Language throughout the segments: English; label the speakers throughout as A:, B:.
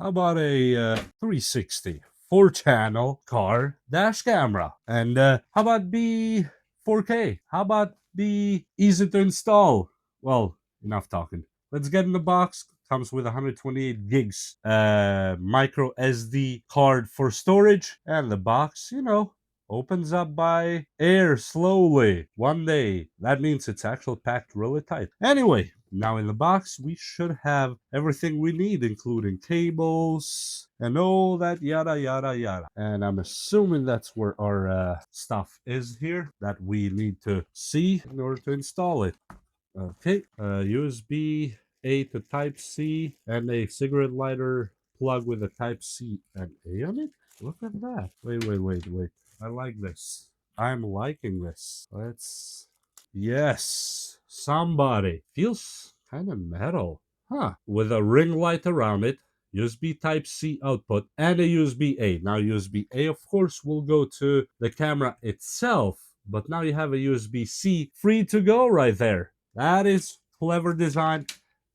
A: How about a 360 4-channel car dash camera? And how about be 4K? How about be easy to install? Well, enough talking. Let's get in the box. Comes with 128 gigs micro SD card for storage, and the box, opens up by air slowly one day. That means it's actually packed really tight. Anyway, now in the box, we should have everything we need, including cables and all that yada yada yada. And I'm assuming that's where our stuff is here that we need to see in order to install it. Okay, USB A to Type C and a cigarette lighter plug with a Type C and A on it. Look at that. Wait. I like this. I'm liking this. Let's. Yes, somebody. Feels kind of metal. Huh. With a ring light around it, USB Type C output, and a USB A. Now, USB A, of course, will go to the camera itself, but now you have a USB C free to go right there. That is clever design,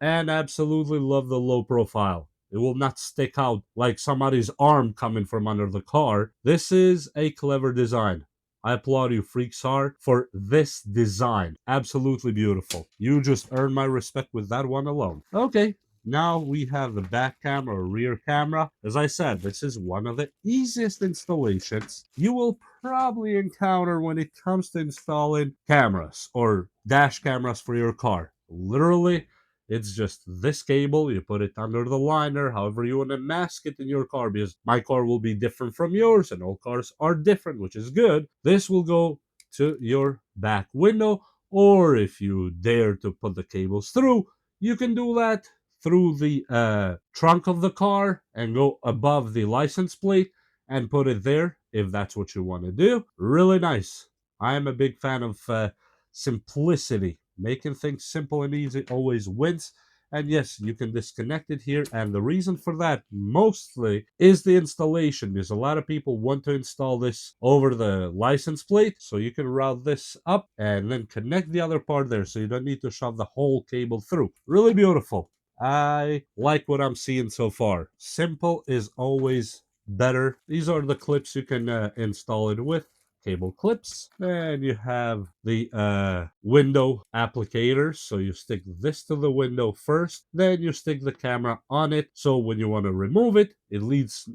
A: and absolutely love the low profile. It will not stick out like somebody's arm coming from under the car. This is a clever design. I applaud you, Freexar, for this design. Absolutely beautiful. You just earned my respect with that one alone. Okay, now we have the back camera or rear camera. As I said, this is one of the easiest installations you will probably encounter when it comes to installing cameras or dash cameras for your car. Literally, it's just this cable. You put it under the liner, however you want to mask it in your car, because my car will be different from yours, and all cars are different, which is good. This will go to your back window, or if you dare to put the cables through, you can do that through the trunk of the car and go above the license plate and put it there if that's what you want to do. Really nice. I am a big fan of simplicity. Making things simple and easy always wins. And yes, you can disconnect it here. And the reason for that mostly is the installation, because a lot of people want to install this over the license plate. So you can route this up and then connect the other part there. So you don't need to shove the whole cable through. Really beautiful. I like what I'm seeing so far. Simple is always better. These are the clips you can install it with. Cable clips. Then you have the window applicators. So you stick this to the window first, then you stick the camera on it. So when you want to remove it, it leaves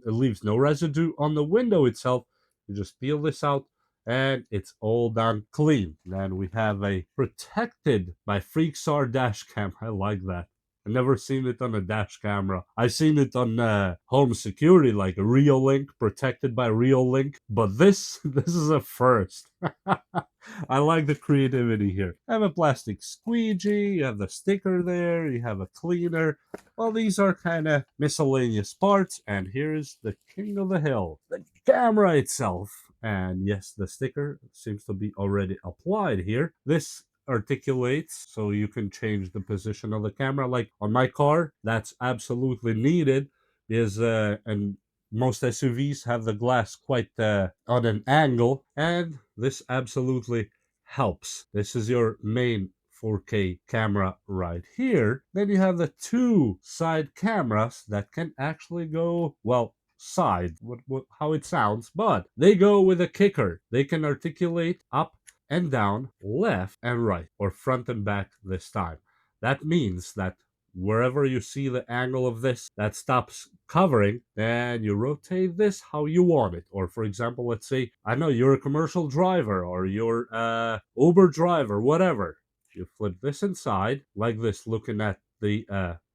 A: no residue on the window itself. You just peel this out and it's all done clean. Then we have a protected by Freexar dash cam. I like that. I've never seen it on a dash camera. I've seen it on home security, like a Real Link, protected by Real Link. But this is a first. I like the creativity here. I have a plastic squeegee, you have the sticker there, you have a cleaner. Well, these are kind of miscellaneous parts. And here's the king of the hill, the camera itself. And yes, the sticker seems to be already applied here. This articulates so you can change the position of the camera. Like on my car, that's absolutely needed, is and most SUVs have the glass quite on an angle, and this absolutely helps. This is your main 4K camera right here. Then you have the two side cameras that can actually go, well, side, how it sounds, but they go with a kicker. They can articulate up and down, left and right, or front and back this time. That means that wherever you see the angle of this that stops covering, then you rotate this how you want it. Or for example, let's say, I know you're a commercial driver or you're a Uber driver, whatever. You flip this inside like this, looking at the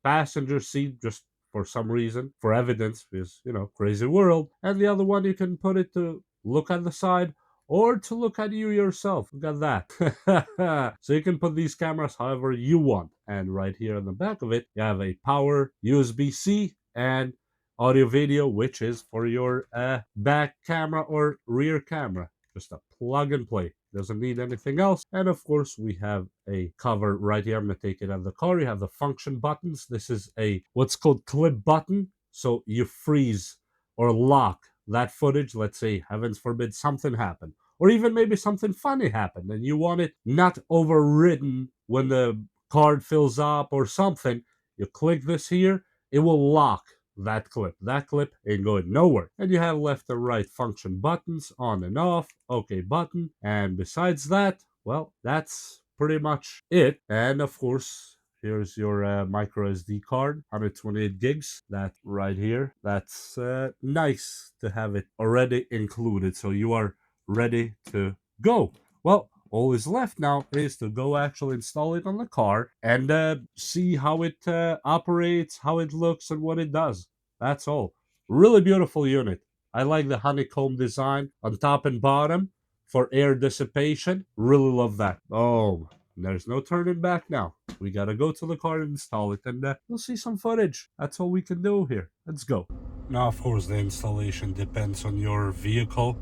A: passenger seat just for some reason, for evidence, because, crazy world. And the other one, you can put it to look at the side or to look at you yourself. Look at that. So you can put these cameras however you want. And right here on the back of it, you have a power USB-C and audio video, which is for your back camera or rear camera. Just a plug and play. Doesn't need anything else. And of course, we have a cover right here. I'm going to take it out of the car. You have the function buttons. This is a what's called clip button. So you freeze or lock that footage. Let's say, heavens forbid, something happened, or even maybe something funny happened and you want it not overridden when the card fills up or something. You click this here, it will lock that clip. That clip ain't going nowhere. And you have left and right function buttons, on and off, OK button. And besides that, well, that's pretty much it. And of course, here's your micro SD card, 128 gigs. That right here. That's nice to have it already included. So you are ready to go. Well, all is left now is to go actually install it on the car and see how it operates, how it looks, and what it does. That's all. Really beautiful unit. I like the honeycomb design on top and bottom for air dissipation. Really love that. Oh, there's no turning back now. We gotta go to the car and install it, and we'll see some footage. That's all we can do here. Let's go. Now, of course, the installation depends on your vehicle.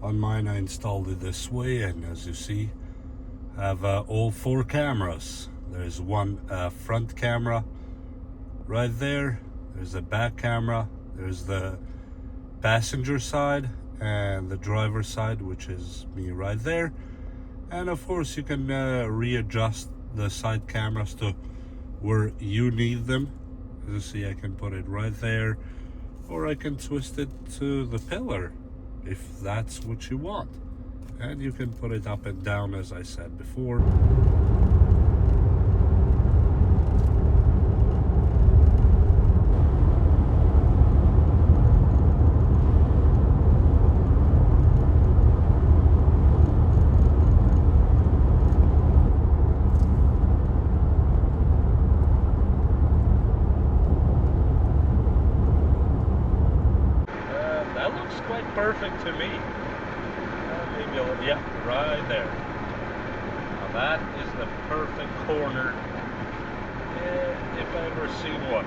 A: On mine, I installed it this way, and as you see, I have all 4 cameras. There's one front camera right there. There's a back camera. There's the passenger side and the driver side, which is me right there. And of course, you can readjust the side cameras to where you need them. As you see, I can put it right there, or I can twist it to the pillar if that's what you want. And you can put it up and down, as I said before. That looks quite perfect to me. Maybe a little, yeah, right there. Now that is the perfect corner, if I ever seen one.